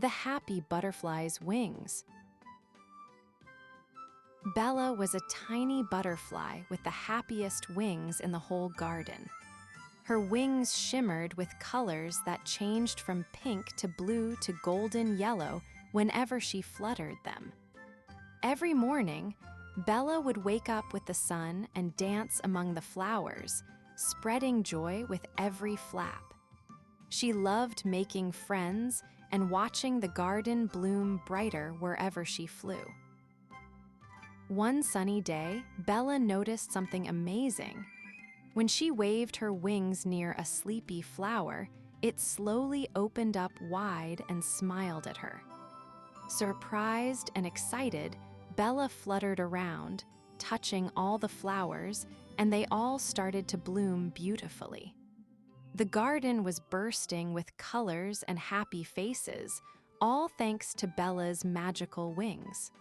the happy butterfly's wings. Bella was a tiny butterfly with the happiest wings in the whole garden. Her wings shimmered with colors that changed from pink to blue to golden yellow whenever she fluttered them. Every morning, Bella would wake up with the sun and dance among the flowers, spreading joy with every flap. She loved making friends and watching the garden bloom brighter wherever she flew. One sunny day, Bella noticed something amazing. When she waved her wings near a sleepy flower, it slowly opened up wide and smiled at her. Surprised and excited, Bella fluttered around, touching all the flowers, and they all started to bloom beautifully. The garden was bursting with colors and happy faces, all thanks to Bella's magical wings.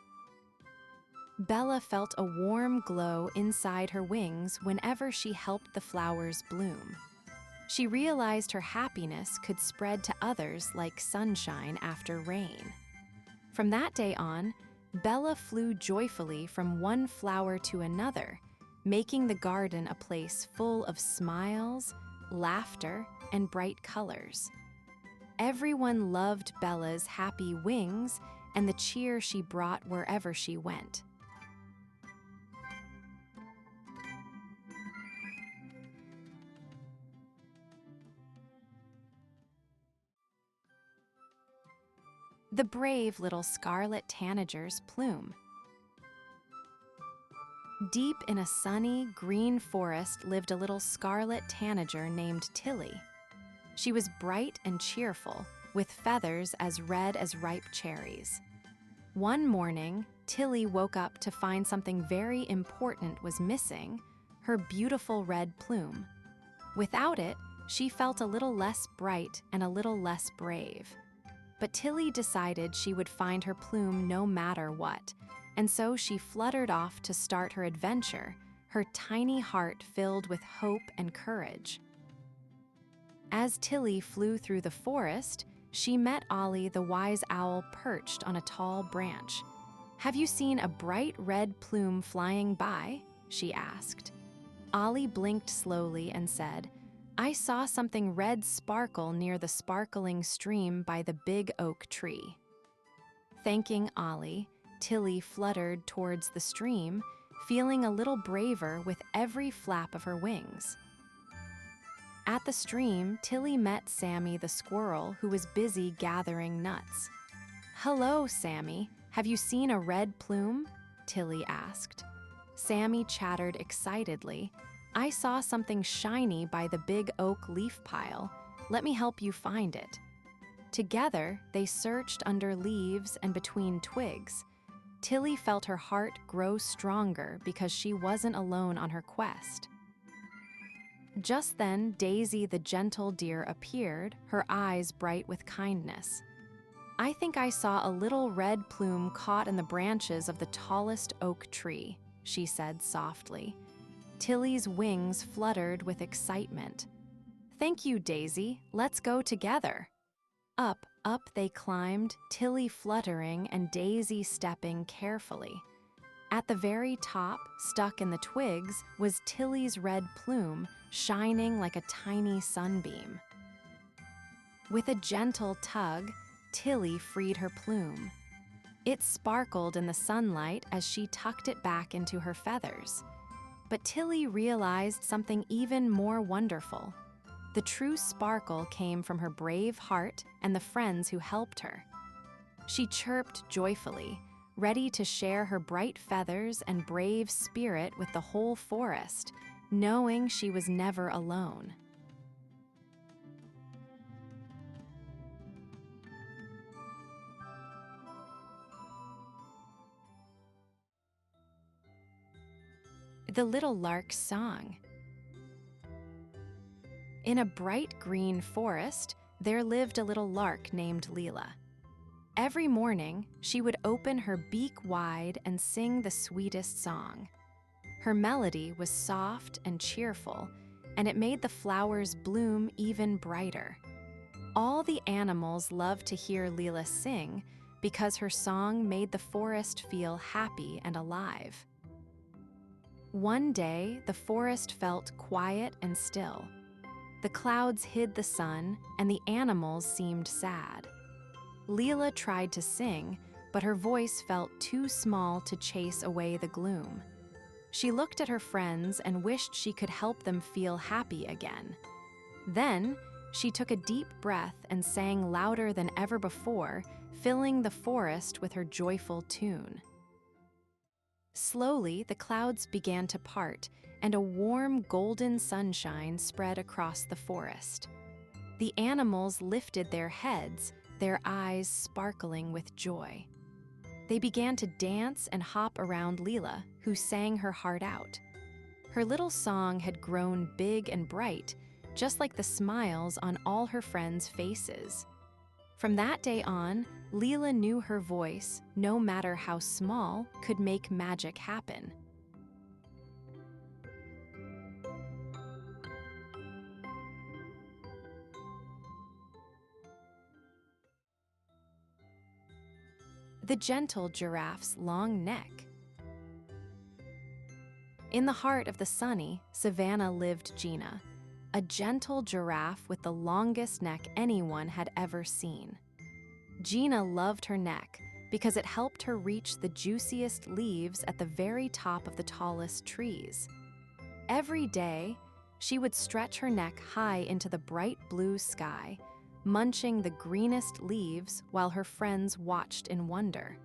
Bella felt a warm glow inside her wings whenever she helped the flowers bloom. She realized her happiness could spread to others like sunshine after rain. From that day on, Bella flew joyfully from one flower to another, making the garden a place full of smiles, laughter, and bright colors. Everyone loved Bella's happy wings and the cheer she brought wherever she went. The brave little Scarlet Tanager's Plume. Deep in a sunny, green forest lived a little Scarlet Tanager named Tilly. She was bright and cheerful, with feathers as red as ripe cherries. One morning, Tilly woke up to find something very important was missing: her beautiful red plume. Without it, she felt a little less bright and a little less brave. But Tilly decided she would find her plume no matter what, and so she fluttered off to start her adventure, her tiny heart filled with hope and courage. As Tilly flew through the forest, she met Ollie the wise owl perched on a tall branch. "Have you seen a bright red plume flying by?" she asked. Ollie blinked slowly and said, "I saw something red sparkle near the sparkling stream by the big oak tree." Thanking Ollie, Tilly fluttered towards the stream, feeling a little braver with every flap of her wings. At the stream, Tilly met Sammy the squirrel, who was busy gathering nuts. "Hello, Sammy. Have you seen a red plume?" Tilly asked. Sammy chattered excitedly. "I saw something shiny by the big oak leaf pile. Let me help you find it." Together, they searched under leaves and between twigs. Tilly felt her heart grow stronger because she wasn't alone on her quest. Just then, Daisy the gentle deer appeared, her eyes bright with kindness. "I think I saw a little red plume caught in the branches of the tallest oak tree," she said softly. Tilly's wings fluttered with excitement. "Thank you, Daisy. Let's go together." Up they climbed, Tilly fluttering and Daisy stepping carefully. At the very top, stuck in the twigs, was Tilly's red plume, shining like a tiny sunbeam. With a gentle tug, Tilly freed her plume. It sparkled in the sunlight as she tucked it back into her feathers. But Tilly realized something even more wonderful. The true sparkle came from her brave heart and the friends who helped her. She chirped joyfully, ready to share her bright feathers and brave spirit with the whole forest, knowing she was never alone. The Little Lark's Song. In a bright green forest, there lived a little lark named Leela. Every morning, she would open her beak wide and sing the sweetest song. Her melody was soft and cheerful, and it made the flowers bloom even brighter. All the animals loved to hear Leela sing because her song made the forest feel happy and alive. One day, the forest felt quiet and still. The clouds hid the sun, and the animals seemed sad. Leela tried to sing, but her voice felt too small to chase away the gloom. She looked at her friends and wished she could help them feel happy again. Then, she took a deep breath and sang louder than ever before, filling the forest with her joyful tune. Slowly, the clouds began to part, and a warm golden sunshine spread across the forest. The animals lifted their heads, their eyes sparkling with joy. They began to dance and hop around Leela, who sang her heart out. Her little song had grown big and bright, just like the smiles on all her friends' faces. From that day on, Leela knew her voice, no matter how small, could make magic happen. The gentle giraffe's long neck. In the heart of the sunny savannah lived Gina, a gentle giraffe with the longest neck anyone had ever seen. Gina loved her neck because it helped her reach the juiciest leaves at the very top of the tallest trees. Every day, she would stretch her neck high into the bright blue sky, munching the greenest leaves while her friends watched in wonder.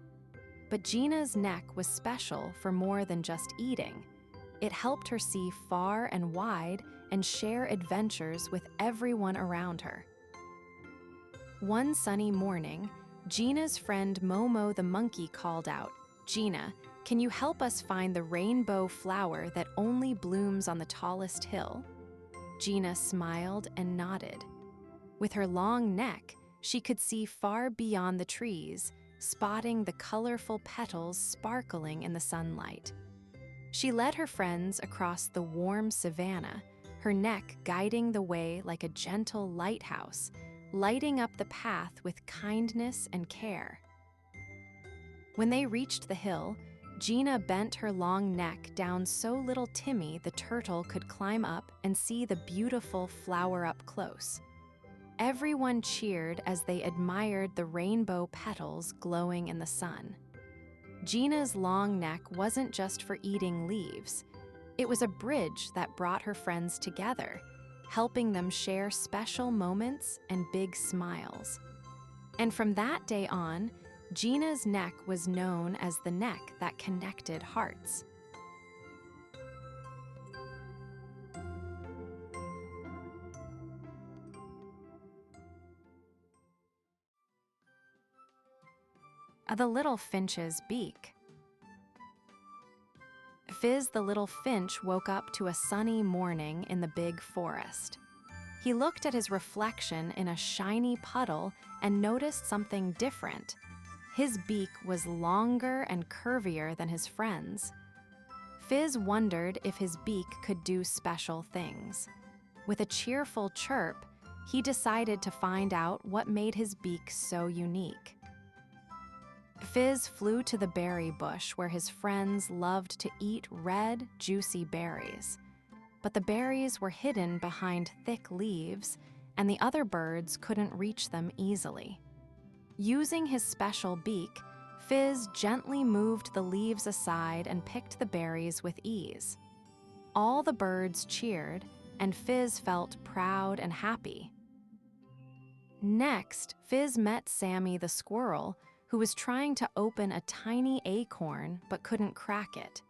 But Gina's neck was special for more than just eating. It helped her see far and wide and share adventures with everyone around her. One sunny morning, Gina's friend Momo the monkey called out, "Gina, can you help us find the rainbow flower that only blooms on the tallest hill?" Gina smiled and nodded. With her long neck, she could see far beyond the trees, spotting the colorful petals sparkling in the sunlight. She led her friends across the warm savannah, her neck guiding the way like a gentle lighthouse, lighting up the path with kindness and care. When they reached the hill, Gina bent her long neck down so little Timmy the turtle could climb up and see the beautiful flower up close. Everyone cheered as they admired the rainbow petals glowing in the sun. Gina's long neck wasn't just for eating leaves. It was a bridge that brought her friends together, helping them share special moments and big smiles. And from that day on, Gina's neck was known as the neck that connected hearts. The little finch's beak. Fizz the little finch woke up to a sunny morning in the big forest. He looked at his reflection in a shiny puddle and noticed something different. His beak was longer and curvier than his friends. Fizz wondered if his beak could do special things. With a cheerful chirp, he decided to find out what made his beak so unique. Fizz flew to the berry bush where his friends loved to eat red, juicy berries. But the berries were hidden behind thick leaves, and the other birds couldn't reach them easily. Using his special beak, Fizz gently moved the leaves aside and picked the berries with ease. All the birds cheered, and Fizz felt proud and happy. Next, Fizz met Sammy the squirrel, who was trying to open a tiny acorn but couldn't crack it.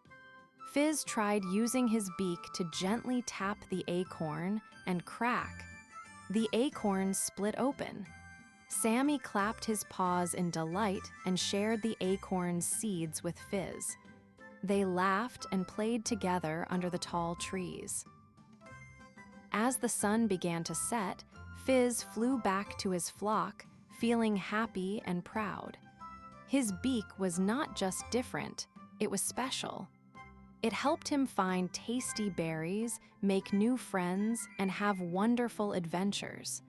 Fizz tried using his beak to gently tap the acorn and crack. The acorn split open. Sammy clapped his paws in delight and shared the acorn's seeds with Fizz. They laughed and played together under the tall trees. As the sun began to set, Fizz flew back to his flock, feeling happy and proud. His beak was not just different, it was special. It helped him find tasty berries, make new friends, and have wonderful adventures.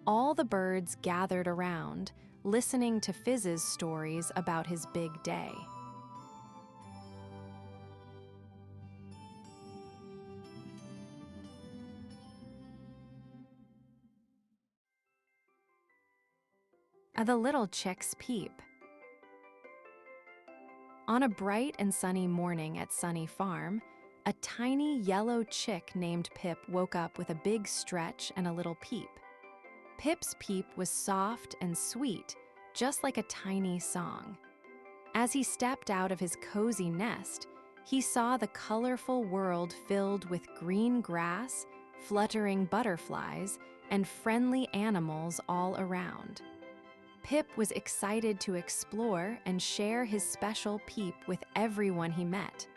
All the birds gathered around, listening to Fizz's stories about his big day. The little chicks peep. On a bright and sunny morning at Sunny Farm, a tiny yellow chick named Pip woke up with a big stretch and a little peep. Pip's peep was soft and sweet, just like a tiny song. As he stepped out of his cozy nest, he saw the colorful world filled with green grass, fluttering butterflies, and friendly animals all around. Pip was excited to explore and share his special peep with everyone he met.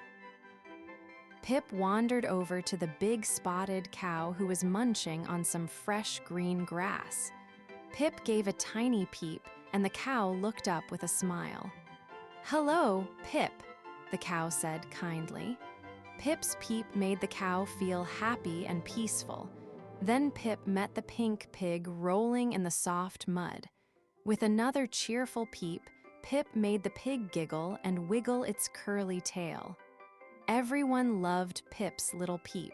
Pip wandered over to the big spotted cow who was munching on some fresh green grass. Pip gave a tiny peep, and the cow looked up with a smile. "Hello, Pip," the cow said kindly. Pip's peep made the cow feel happy and peaceful. Then Pip met the pink pig rolling in the soft mud. With another cheerful peep, Pip made the pig giggle and wiggle its curly tail. Everyone loved Pip's little peep.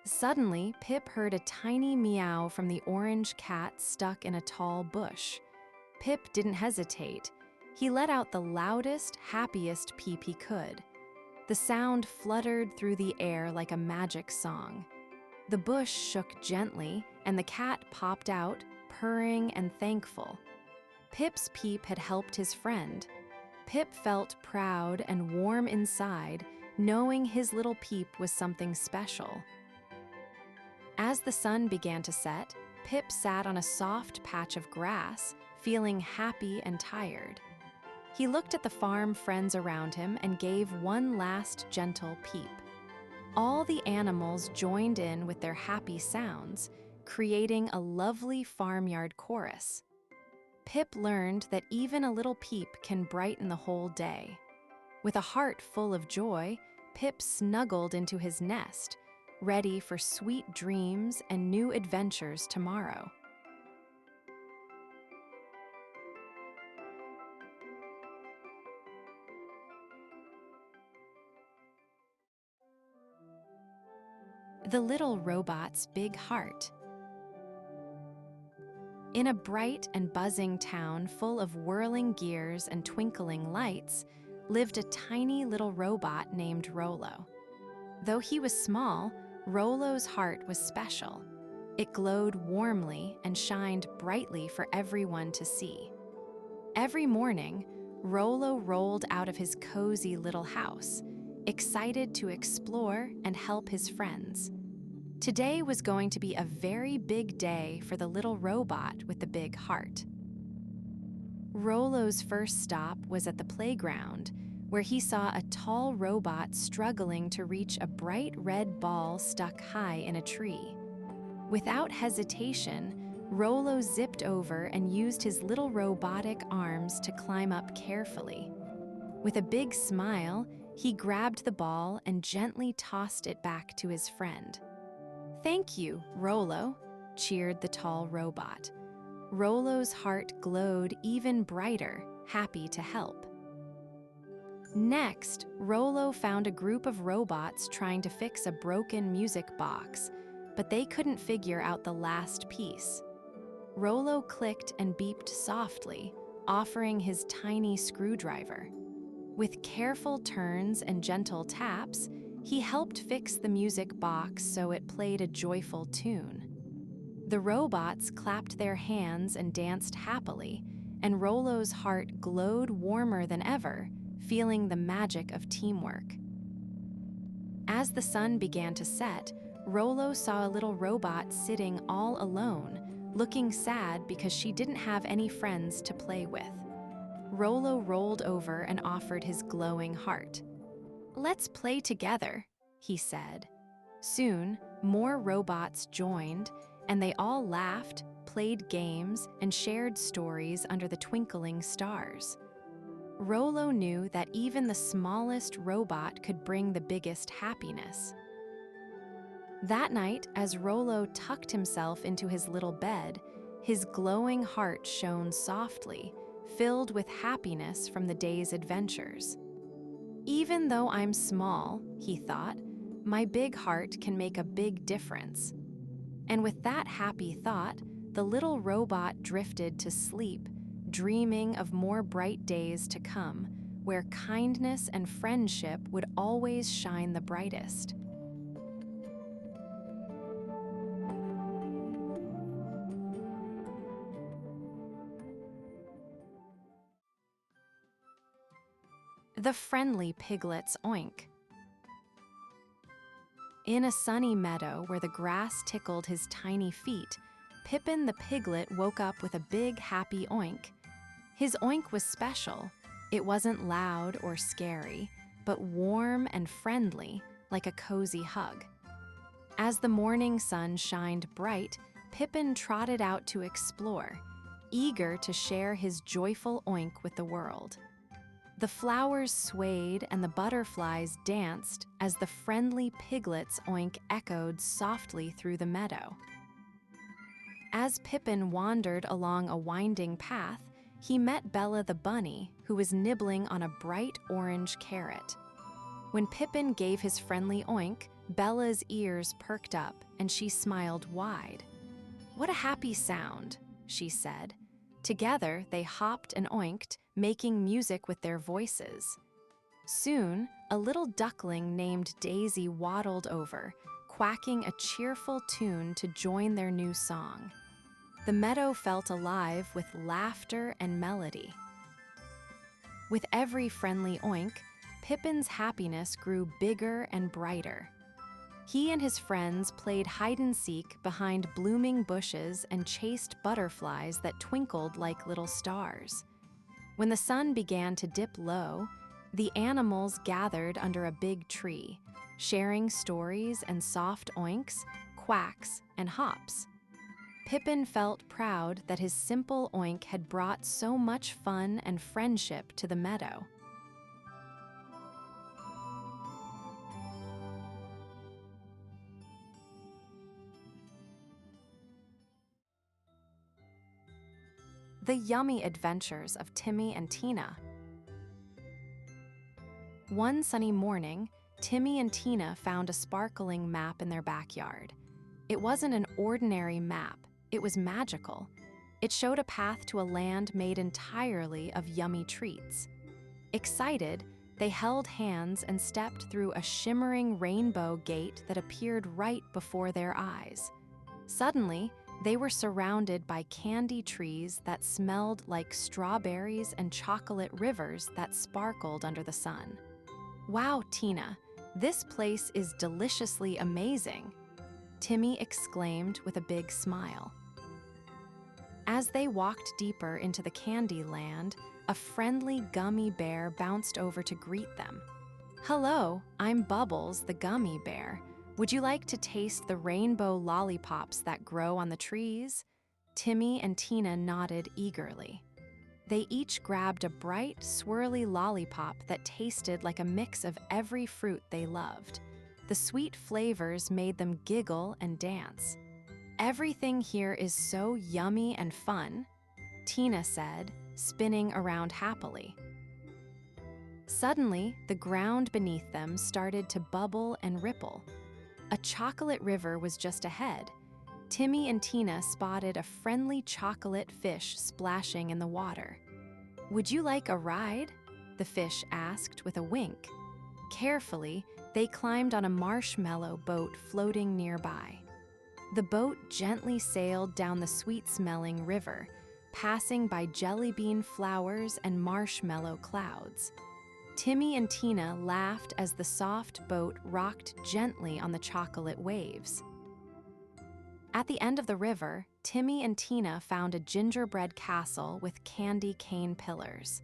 Suddenly, Pip heard a tiny meow from the orange cat stuck in a tall bush. Pip didn't hesitate. He let out the loudest, happiest peep he could. The sound fluttered through the air like a magic song. The bush shook gently, and the cat popped out, purring and thankful. Pip's peep had helped his friend. Pip felt proud and warm inside, knowing his little peep was something special. As the sun began to set, Pip sat on a soft patch of grass, feeling happy and tired. He looked at the farm friends around him and gave one last gentle peep. All the animals joined in with their happy sounds, creating a lovely farmyard chorus. Pip learned that even a little peep can brighten the whole day. With a heart full of joy, Pip snuggled into his nest, ready for sweet dreams and new adventures tomorrow. The Little Robot's Big Heart. In a bright and buzzing town full of whirling gears and twinkling lights, lived a tiny little robot named Rollo. Though he was small, Rollo's heart was special. It glowed warmly and shined brightly for everyone to see. Every morning, Rollo rolled out of his cozy little house, excited to explore and help his friends. Today was going to be a very big day for the little robot with the big heart. Rollo's first stop was at the playground, where he saw a tall robot struggling to reach a bright red ball stuck high in a tree. Without hesitation, Rollo zipped over and used his little robotic arms to climb up carefully. With a big smile, he grabbed the ball and gently tossed it back to his friend. "Thank you, Rollo," cheered the tall robot. Rollo's heart glowed even brighter, happy to help. Next, Rollo found a group of robots trying to fix a broken music box, but they couldn't figure out the last piece. Rollo clicked and beeped softly, offering his tiny screwdriver. With careful turns and gentle taps, he helped fix the music box so it played a joyful tune. The robots clapped their hands and danced happily, and Rollo's heart glowed warmer than ever, feeling the magic of teamwork. As the sun began to set, Rollo saw a little robot sitting all alone, looking sad because she didn't have any friends to play with. Rollo rolled over and offered his glowing heart. "Let's play together," he said. Soon, more robots joined, and they all laughed, played games, and shared stories under the twinkling stars. Rollo knew that even the smallest robot could bring the biggest happiness. That night, as Rollo tucked himself into his little bed, his glowing heart shone softly, filled with happiness from the day's adventures. Even though I'm small, he thought, my big heart can make a big difference. And with that happy thought, the little robot drifted to sleep, dreaming of more bright days to come, where kindness and friendship would always shine the brightest. The friendly piglet's Oink. In a sunny meadow where the grass tickled his tiny feet, Pippin the piglet woke up with a big happy oink. His oink was special. It wasn't loud or scary, but warm and friendly, like a cozy hug. As the morning sun shined bright, Pippin trotted out to explore, eager to share his joyful oink with the world. The flowers swayed and the butterflies danced as the friendly piglet's oink echoed softly through the meadow. As Pippin wandered along a winding path, he met Bella the bunny, who was nibbling on a bright orange carrot. When Pippin gave his friendly oink, Bella's ears perked up and she smiled wide. "What a happy sound," she said. Together, they hopped and oinked, making music with their voices. Soon, a little duckling named Daisy waddled over, quacking a cheerful tune to join their new song. The meadow felt alive with laughter and melody. With every friendly oink, Pippin's happiness grew bigger and brighter. He and his friends played hide-and-seek behind blooming bushes and chased butterflies that twinkled like little stars. When the sun began to dip low, the animals gathered under a big tree, sharing stories and soft oinks, quacks, and hops. Pippin felt proud that his simple oink had brought so much fun and friendship to the meadow. The Yummy Adventures of Timmy and Tina. One sunny morning, Timmy and Tina found a sparkling map in their backyard. It wasn't an ordinary map, it was magical. It showed a path to a land made entirely of yummy treats. Excited, they held hands and stepped through a shimmering rainbow gate that appeared right before their eyes. Suddenly, they were surrounded by candy trees that smelled like strawberries and chocolate rivers that sparkled under the sun. "Wow, Tina, this place is deliciously amazing," Timmy exclaimed with a big smile. As they walked deeper into the candy land, a friendly gummy bear bounced over to greet them. "Hello, I'm Bubbles, the gummy bear. Would you like to taste the rainbow lollipops that grow on the trees?" Timmy and Tina nodded eagerly. They each grabbed a bright, swirly lollipop that tasted like a mix of every fruit they loved. The sweet flavors made them giggle and dance. "Everything here is so yummy and fun," Tina said, spinning around happily. Suddenly, the ground beneath them started to bubble and ripple. A chocolate river was just ahead. Timmy and Tina spotted a friendly chocolate fish splashing in the water. "Would you like a ride?" the fish asked with a wink. Carefully, they climbed on a marshmallow boat floating nearby. The boat gently sailed down the sweet-smelling river, passing by jelly bean flowers and marshmallow clouds. Timmy and Tina laughed as the soft boat rocked gently on the chocolate waves. At the end of the river, Timmy and Tina found a gingerbread castle with candy cane pillars.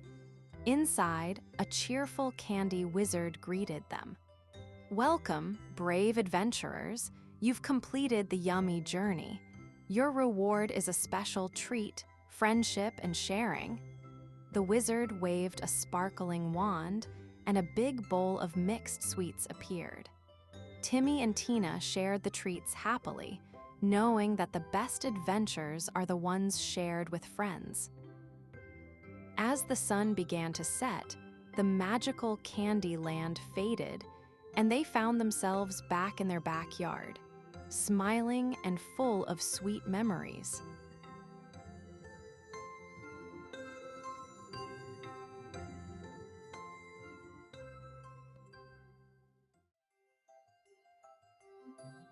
Inside, a cheerful candy wizard greeted them. "Welcome, brave adventurers. You've completed the yummy journey. Your reward is a special treat, friendship, and sharing." The wizard waved a sparkling wand, and a big bowl of mixed sweets appeared. Timmy and Tina shared the treats happily, knowing that the best adventures are the ones shared with friends. As the sun began to set, the magical candy land faded, and they found themselves back in their backyard, smiling and full of sweet memories.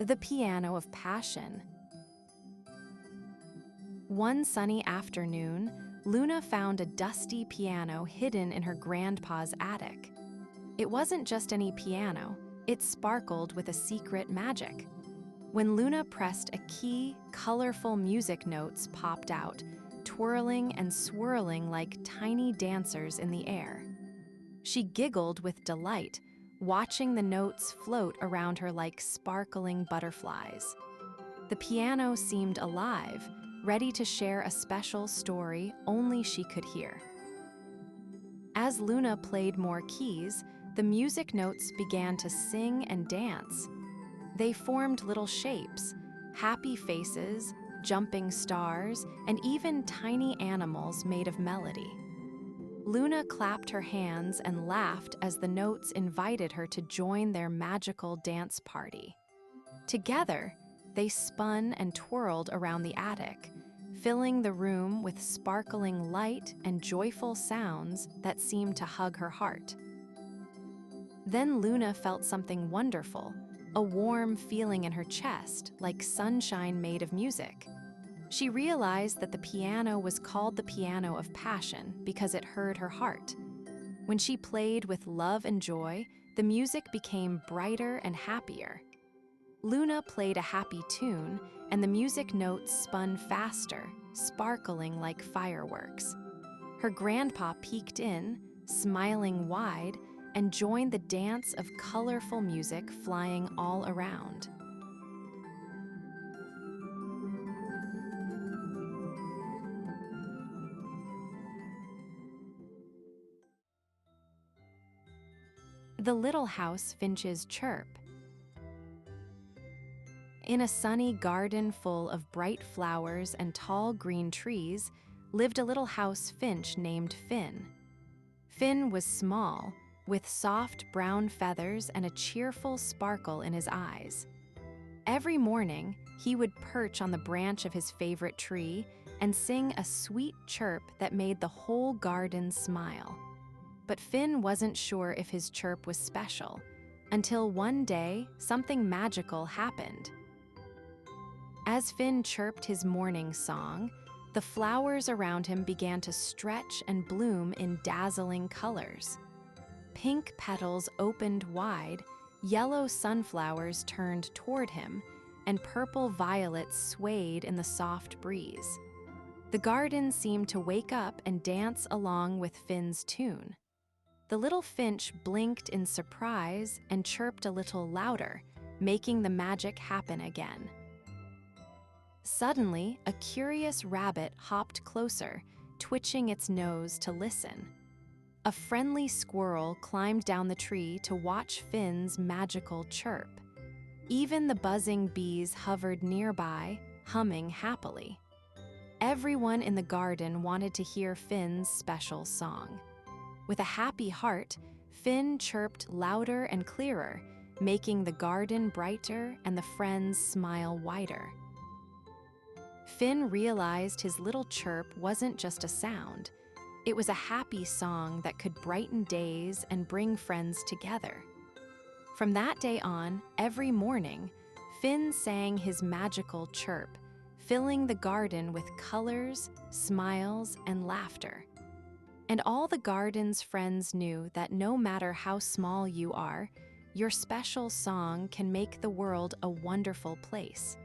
The Piano of Passion. One sunny afternoon, Luna found a dusty piano hidden in her grandpa's attic. It wasn't just any piano, it sparkled with a secret magic. When Luna pressed a key, colorful music notes popped out, twirling and swirling like tiny dancers in the air. She giggled with delight, watching the notes float around her like sparkling butterflies. The piano seemed alive, ready to share a special story only she could hear. As Luna played more keys, the music notes began to sing and dance. They formed little shapes, happy faces, jumping stars, and even tiny animals made of melody. Luna clapped her hands and laughed as the notes invited her to join their magical dance party. Together, they spun and twirled around the attic, filling the room with sparkling light and joyful sounds that seemed to hug her heart. Then Luna felt something wonderful, a warm feeling in her chest, like sunshine made of music. She realized that the piano was called the Piano of Passion because it heard her heart. When she played with love and joy, the music became brighter and happier. Luna played a happy tune, and the music notes spun faster, sparkling like fireworks. Her grandpa peeked in, smiling wide, and joined the dance of colorful music flying all around. The Little House Finch's Chirp. In a sunny garden full of bright flowers and tall green trees lived a little house finch named Finn. Finn was small, with soft brown feathers and a cheerful sparkle in his eyes. Every morning, he would perch on the branch of his favorite tree and sing a sweet chirp that made the whole garden smile. But Finn wasn't sure if his chirp was special, until one day, something magical happened. As Finn chirped his morning song, the flowers around him began to stretch and bloom in dazzling colors. Pink petals opened wide, yellow sunflowers turned toward him, and purple violets swayed in the soft breeze. The garden seemed to wake up and dance along with Finn's tune. The little finch blinked in surprise and chirped a little louder, making the magic happen again. Suddenly, a curious rabbit hopped closer, twitching its nose to listen. A friendly squirrel climbed down the tree to watch Finn's magical chirp. Even the buzzing bees hovered nearby, humming happily. Everyone in the garden wanted to hear Finn's special song. With a happy heart, Finn chirped louder and clearer, making the garden brighter and the friends' smile wider. Finn realized his little chirp wasn't just a sound. It was a happy song that could brighten days and bring friends together. From that day on, every morning, Finn sang his magical chirp, filling the garden with colors, smiles, and laughter. And all the garden's friends knew that no matter how small you are, your special song can make the world a wonderful place.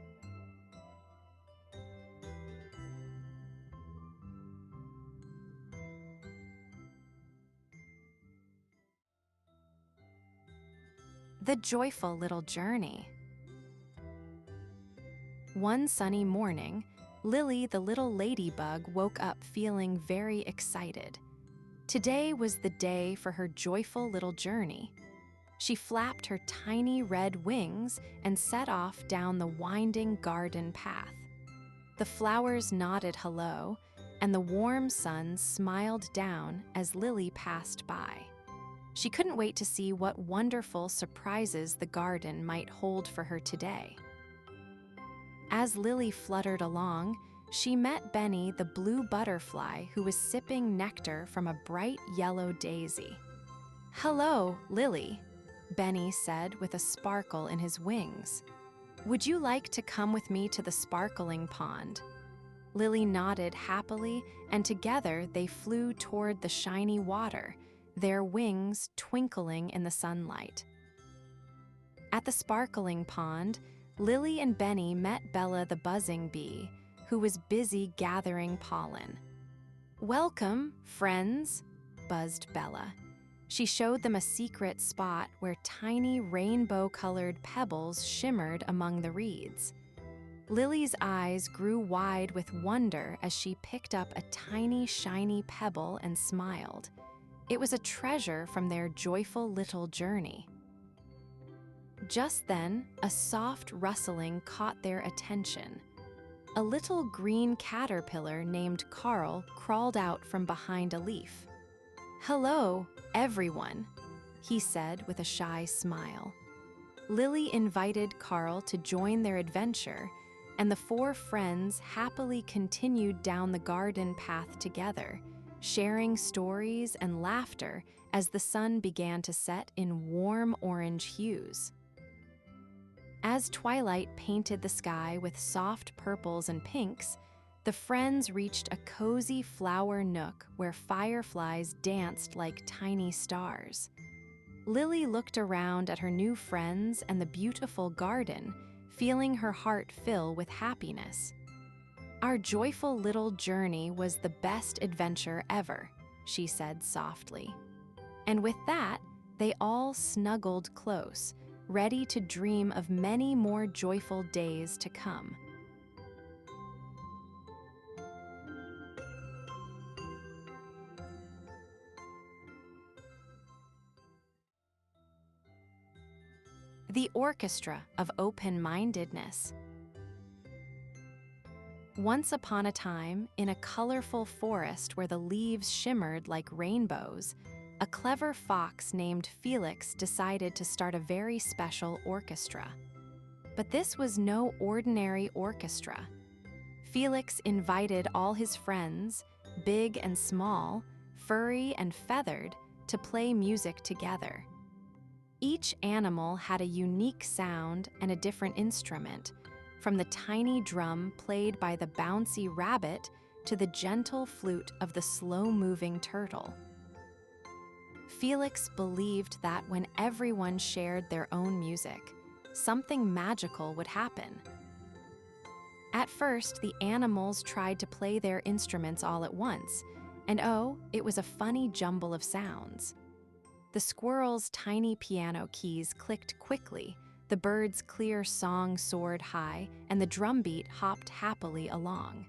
The Joyful Little Journey. One sunny morning, Lily the little ladybug woke up feeling very excited. Today was the day for her joyful little journey. She flapped her tiny red wings and set off down the winding garden path. The flowers nodded hello, and the warm sun smiled down as Lily passed by. She couldn't wait to see what wonderful surprises the garden might hold for her today. As Lily fluttered along, she met Benny the blue butterfly who was sipping nectar from a bright yellow daisy. "Hello, Lily," Benny said with a sparkle in his wings. "Would you like to come with me to the sparkling pond?" Lily nodded happily, and together they flew toward the shiny water, their wings twinkling in the sunlight. At the sparkling pond, Lily and Benny met Bella the buzzing bee, who was busy gathering pollen. "Welcome, friends," buzzed Bella. She showed them a secret spot where tiny rainbow-colored pebbles shimmered among the reeds. Lily's eyes grew wide with wonder as she picked up a tiny, shiny pebble and smiled. It was a treasure from their joyful little journey. Just then, a soft rustling caught their attention. A little green caterpillar named Carl crawled out from behind a leaf. "Hello, everyone," he said with a shy smile. Lily invited Carl to join their adventure, and the four friends happily continued down the garden path together, sharing stories and laughter as the sun began to set in warm orange hues. As twilight painted the sky with soft purples and pinks, the friends reached a cozy flower nook where fireflies danced like tiny stars. Lily looked around at her new friends and the beautiful garden, feeling her heart fill with happiness. "Our joyful little journey was the best adventure ever," she said softly. And with that, they all snuggled close, ready to dream of many more joyful days to come. The Orchestra of Open-Mindedness. Once upon a time, in a colorful forest where the leaves shimmered like rainbows, a clever fox named Felix decided to start a very special orchestra. But this was no ordinary orchestra. Felix invited all his friends, big and small, furry and feathered, to play music together. Each animal had a unique sound and a different instrument, from the tiny drum played by the bouncy rabbit to the gentle flute of the slow-moving turtle. Felix believed that when everyone shared their own music, something magical would happen. At first, the animals tried to play their instruments all at once, and oh, it was a funny jumble of sounds. The squirrel's tiny piano keys clicked quickly, the bird's clear song soared high, and the drumbeat hopped happily along.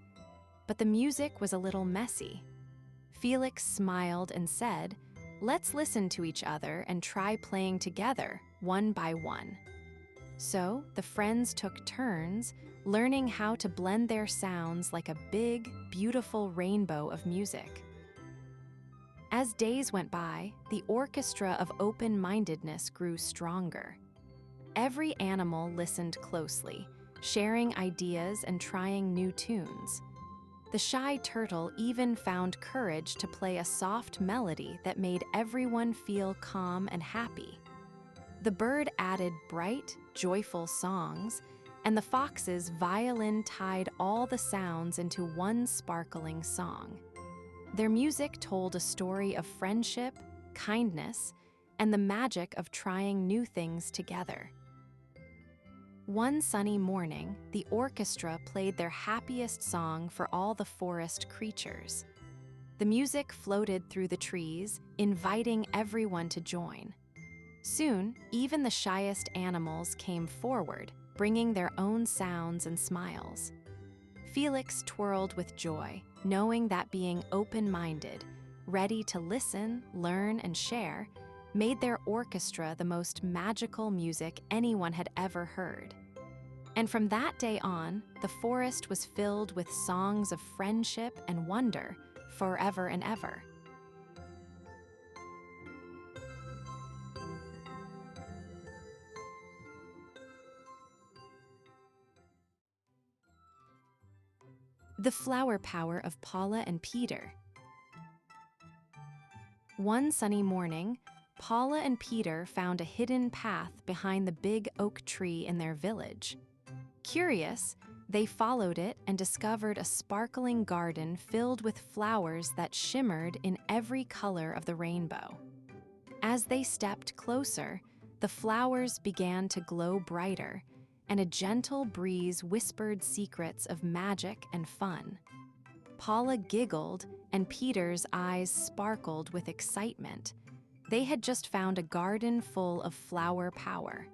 But the music was a little messy. Felix smiled and said, "Let's listen to each other and try playing together, one by one." So the friends took turns, learning how to blend their sounds like a big, beautiful rainbow of music. As days went by, the Orchestra of Open-Mindedness grew stronger. Every animal listened closely, sharing ideas and trying new tunes. The shy turtle even found courage to play a soft melody that made everyone feel calm and happy. The bird added bright, joyful songs, and the fox's violin tied all the sounds into one sparkling song. Their music told a story of friendship, kindness, and the magic of trying new things together. One sunny morning, the orchestra played their happiest song for all the forest creatures. The music floated through the trees, inviting everyone to join. Soon, even the shyest animals came forward, bringing their own sounds and smiles. Felix twirled with joy, knowing that being open-minded, ready to listen, learn, and share, made their orchestra the most magical music anyone had ever heard. And from that day on, the forest was filled with songs of friendship and wonder forever and ever. The flower power of Paula and Peter. One sunny morning, Paula and Peter found a hidden path behind the big oak tree in their village. Curious, they followed it and discovered a sparkling garden filled with flowers that shimmered in every color of the rainbow. As they stepped closer, the flowers began to glow brighter, and a gentle breeze whispered secrets of magic and fun. Paula giggled, and Peter's eyes sparkled with excitement. They had just found a garden full of flower power.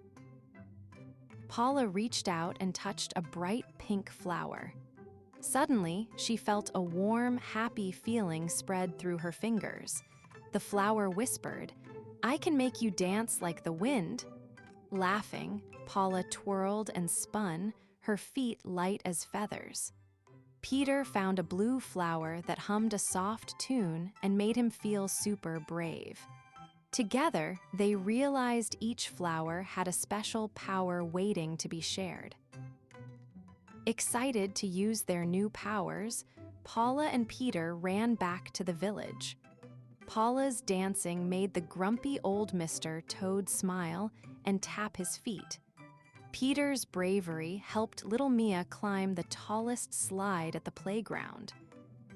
Paula reached out and touched a bright pink flower. Suddenly, she felt a warm, happy feeling spread through her fingers. The flower whispered, "I can make you dance like the wind." Laughing, Paula twirled and spun, her feet light as feathers. Peter found a blue flower that hummed a soft tune and made him feel super brave. Together, they realized each flower had a special power waiting to be shared. Excited to use their new powers, Paula and Peter ran back to the village. Paula's dancing made the grumpy old Mr. Toad smile and tap his feet. Peter's bravery helped little Mia climb the tallest slide at the playground.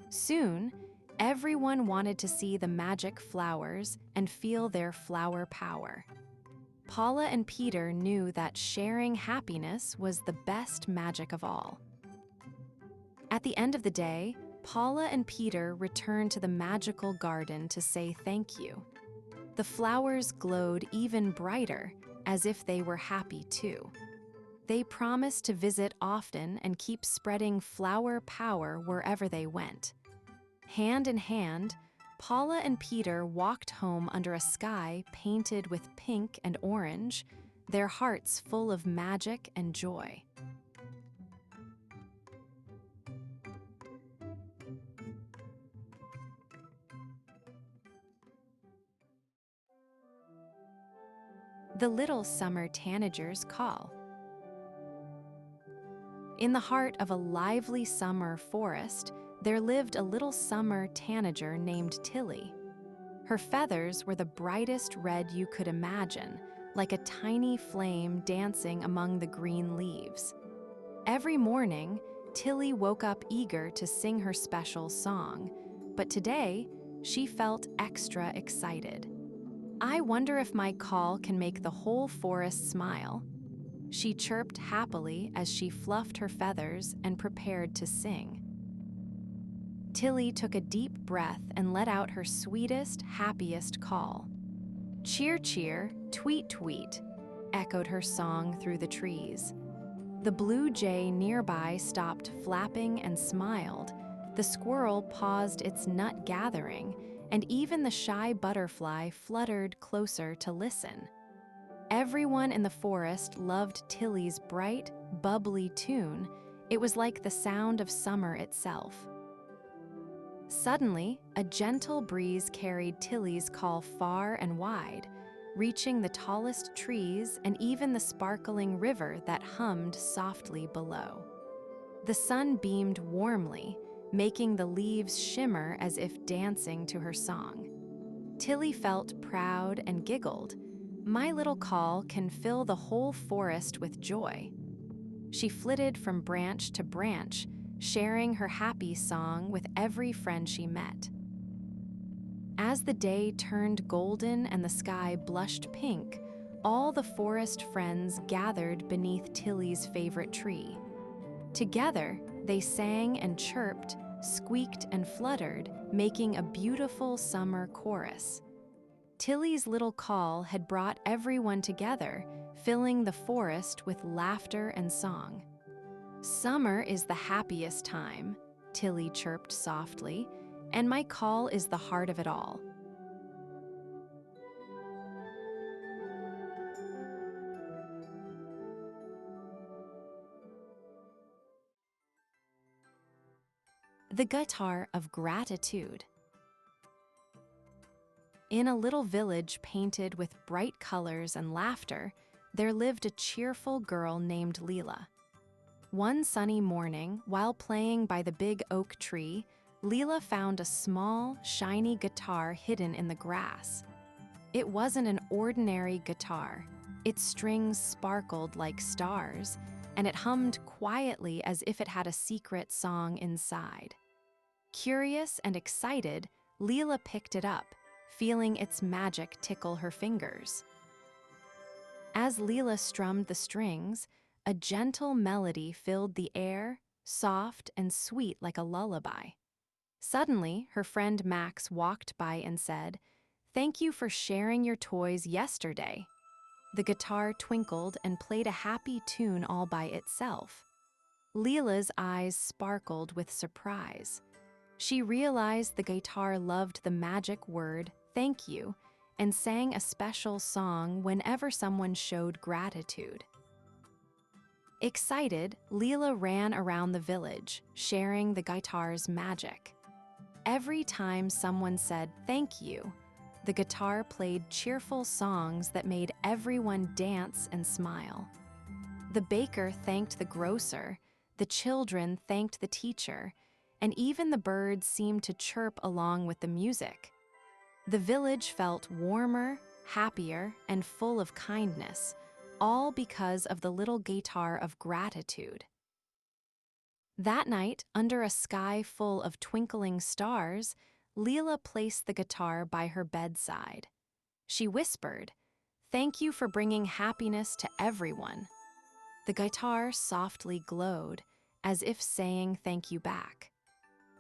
Soon, everyone wanted to see the magic flowers and feel their flower power. Paula and Peter knew that sharing happiness was the best magic of all. At the end of the day, Paula and Peter returned to the magical garden to say thank you. The flowers glowed even brighter, as if they were happy too. They promised to visit often and keep spreading flower power wherever they went. Hand in hand, Paula and Peter walked home under a sky painted with pink and orange, their hearts full of magic and joy. The Little Summer Tanager's Call. In the heart of a lively summer forest, there lived a little summer tanager named Tilly. Her feathers were the brightest red you could imagine, like a tiny flame dancing among the green leaves. Every morning, Tilly woke up eager to sing her special song, but today, she felt extra excited. "I wonder if my call can make the whole forest smile." She chirped happily as she fluffed her feathers and prepared to sing. Tilly took a deep breath and let out her sweetest, happiest call. "Cheer, cheer, tweet, tweet," echoed her song through the trees. The blue jay nearby stopped flapping and smiled. The squirrel paused its nut gathering, and even the shy butterfly fluttered closer to listen. Everyone in the forest loved Tilly's bright, bubbly tune. It was like the sound of summer itself. Suddenly, a gentle breeze carried Tilly's call far and wide, reaching the tallest trees and even the sparkling river that hummed softly below. The sun beamed warmly, making the leaves shimmer as if dancing to her song. Tilly felt proud and giggled. "My little call can fill the whole forest with joy." She flitted from branch to branch, sharing her happy song with every friend she met. As the day turned golden and the sky blushed pink, all the forest friends gathered beneath Tilly's favorite tree. Together, they sang and chirped, squeaked and fluttered, making a beautiful summer chorus. Tilly's little call had brought everyone together, filling the forest with laughter and song. "Summer is the happiest time," Tilly chirped softly, "and my call is the heart of it all." The Guitar of Gratitude. In a little village painted with bright colors and laughter, there lived a cheerful girl named Leela. One sunny morning, while playing by the big oak tree, Leela found a small, shiny guitar hidden in the grass. It wasn't an ordinary guitar. Its strings sparkled like stars, and it hummed quietly as if it had a secret song inside. Curious and excited, Leela picked it up, feeling its magic tickle her fingers. As Leela strummed the strings, a gentle melody filled the air, soft and sweet like a lullaby. Suddenly, her friend Max walked by and said, "Thank you for sharing your toys yesterday." The guitar twinkled and played a happy tune all by itself. Leela's eyes sparkled with surprise. She realized the guitar loved the magic word, "thank you," and sang a special song whenever someone showed gratitude. Excited, Leela ran around the village, sharing the guitar's magic. Every time someone said "thank you," the guitar played cheerful songs that made everyone dance and smile. The baker thanked the grocer, the children thanked the teacher, and even the birds seemed to chirp along with the music. The village felt warmer, happier, and full of kindness, all because of the little guitar of gratitude. That night, under a sky full of twinkling stars, Leela placed the guitar by her bedside. She whispered, "Thank you for bringing happiness to everyone." The guitar softly glowed, as if saying thank you back.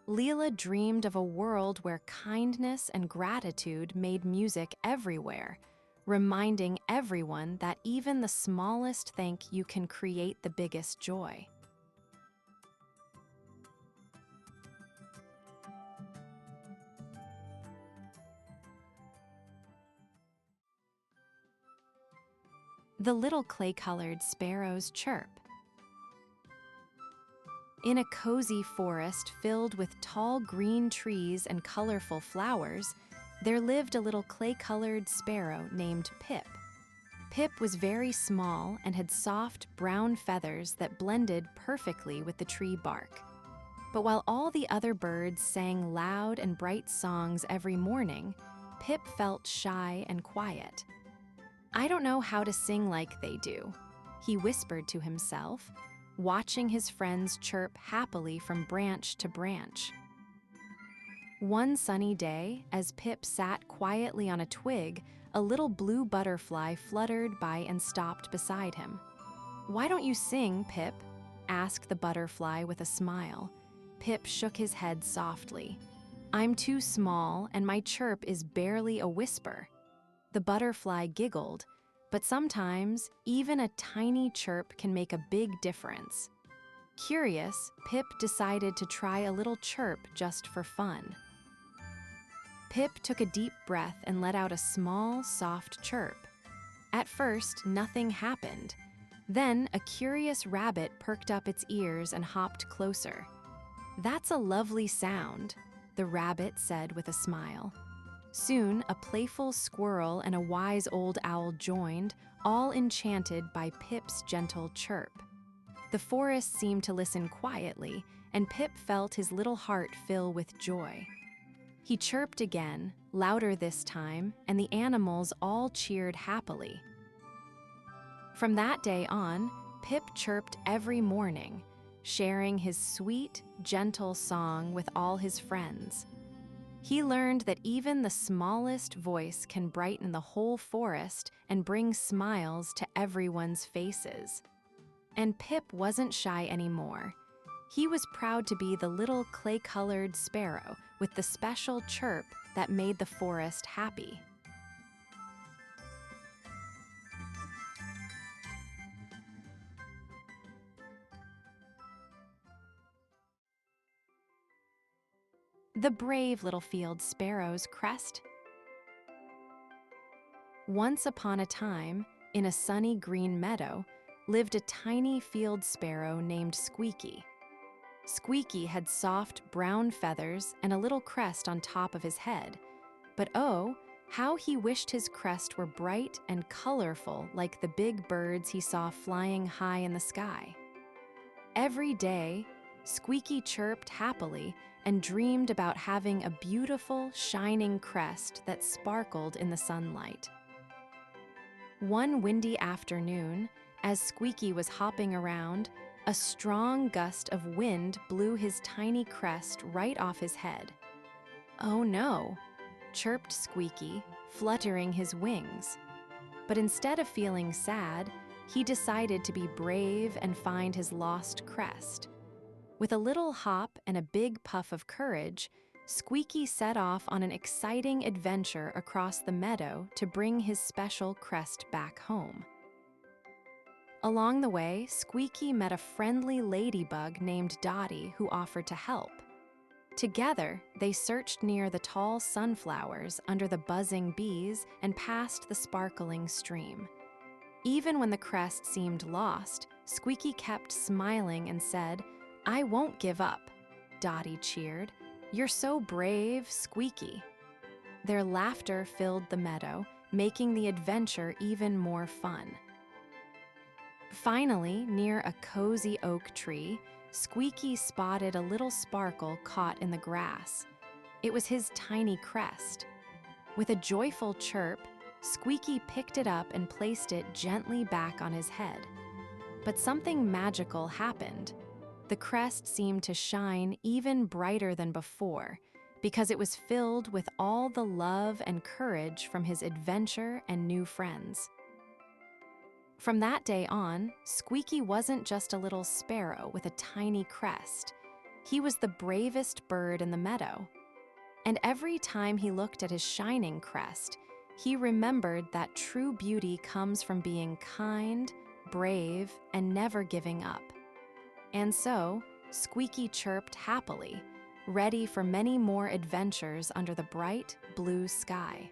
Leela dreamed of a world where kindness and gratitude made music everywhere, reminding everyone that even the smallest thank you can create the biggest joy. The little clay-colored sparrow's chirp. In a cozy forest filled with tall green trees and colorful flowers, there lived a little clay-colored sparrow named Pip. Pip was very small and had soft brown feathers that blended perfectly with the tree bark. But while all the other birds sang loud and bright songs every morning, Pip felt shy and quiet. "I don't know how to sing like they do," he whispered to himself, watching his friends chirp happily from branch to branch. One sunny day, as Pip sat quietly on a twig, a little blue butterfly fluttered by and stopped beside him. "Why don't you sing, Pip?" asked the butterfly with a smile. Pip shook his head softly. "I'm too small, and my chirp is barely a whisper." The butterfly giggled, but sometimes even a tiny chirp can make a big difference. Curious, Pip decided to try a little chirp just for fun. Pip took a deep breath and let out a small, soft chirp. At first, nothing happened. Then, a curious rabbit perked up its ears and hopped closer. "That's a lovely sound," the rabbit said with a smile. Soon, a playful squirrel and a wise old owl joined, all enchanted by Pip's gentle chirp. The forest seemed to listen quietly, and Pip felt his little heart fill with joy. He chirped again, louder this time, and the animals all cheered happily. From that day on, Pip chirped every morning, sharing his sweet, gentle song with all his friends. He learned that even the smallest voice can brighten the whole forest and bring smiles to everyone's faces. And Pip wasn't shy anymore. He was proud to be the little clay-colored sparrow with the special chirp that made the forest happy. The brave little field sparrow's Crest. Once upon a time, in a sunny green meadow, lived a tiny field sparrow named Squeaky. Squeaky had soft brown feathers and a little crest on top of his head. But oh, how he wished his crest were bright and colorful like the big birds he saw flying high in the sky. Every day, Squeaky chirped happily and dreamed about having a beautiful, shining crest that sparkled in the sunlight. One windy afternoon, as Squeaky was hopping around, a strong gust of wind blew his tiny crest right off his head. "Oh no," chirped Squeaky, fluttering his wings. But instead of feeling sad, he decided to be brave and find his lost crest. With a little hop and a big puff of courage, Squeaky set off on an exciting adventure across the meadow to bring his special crest back home. Along the way, Squeaky met a friendly ladybug named Dottie who offered to help. Together, they searched near the tall sunflowers, under the buzzing bees, and past the sparkling stream. Even when the crest seemed lost, Squeaky kept smiling and said, "I won't give up." Dottie cheered. "You're so brave, Squeaky." Their laughter filled the meadow, making the adventure even more fun. Finally, near a cozy oak tree, Squeaky spotted a little sparkle caught in the grass. It was his tiny crest. With a joyful chirp, Squeaky picked it up and placed it gently back on his head. But something magical happened. The crest seemed to shine even brighter than before, because it was filled with all the love and courage from his adventure and new friends. From that day on, Squeaky wasn't just a little sparrow with a tiny crest. He was the bravest bird in the meadow. And every time he looked at his shining crest, he remembered that true beauty comes from being kind, brave, and never giving up. And so, Squeaky chirped happily, ready for many more adventures under the bright blue sky.